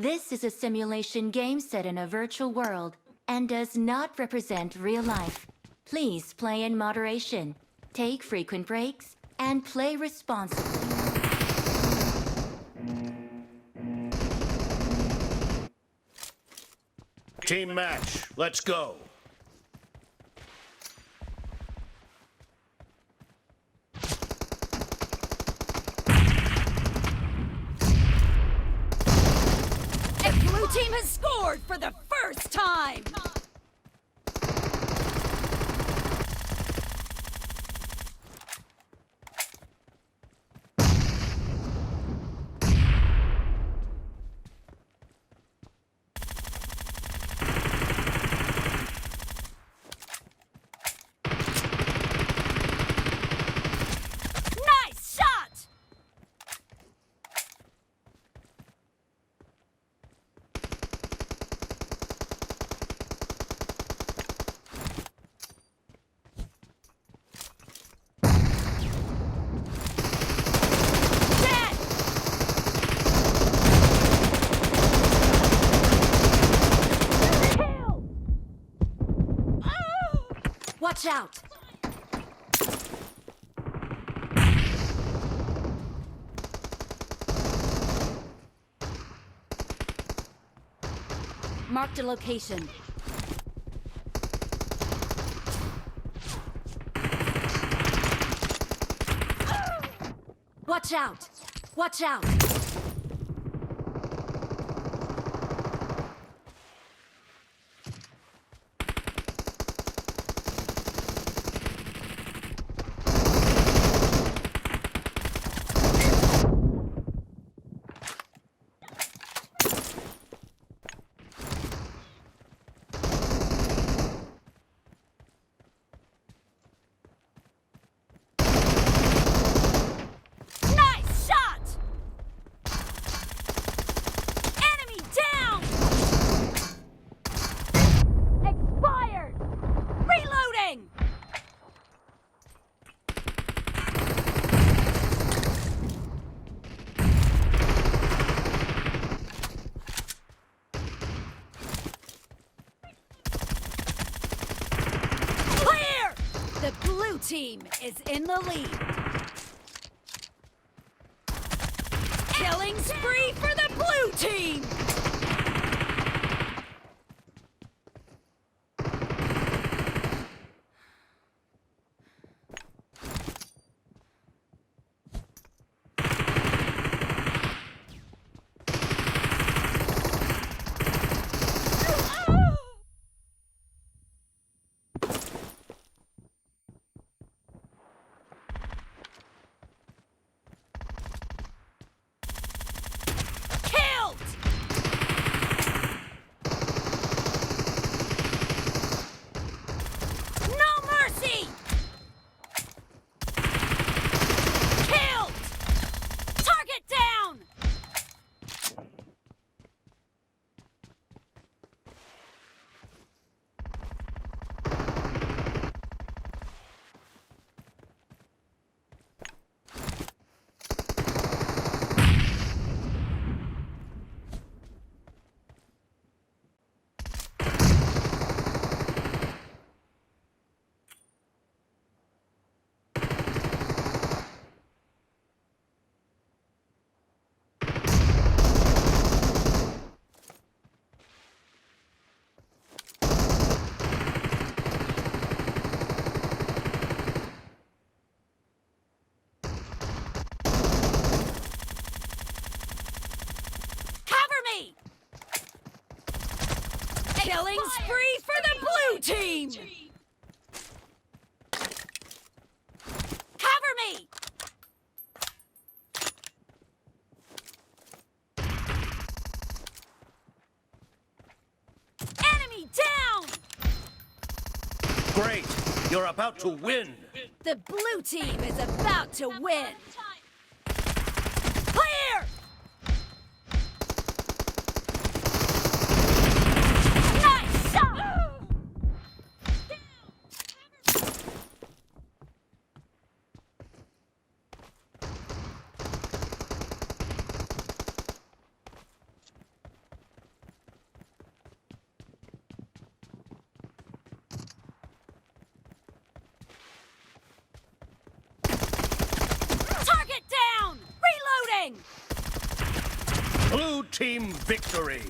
This is a simulation game set in a virtual world and does not represent real life. Please play in moderation, take frequent breaks, and play responsibly. Team match, let's go. And blue team has scored for the first time! Watch out! Marked a location. Watch out! Watch out! The blue team is in the lead. Killing spree for the blue team! Killing spree for the blue team! Cover me! Enemy down! Great! You're about to win! The blue team is about to win! Clear! Nice shot! Blue team victory.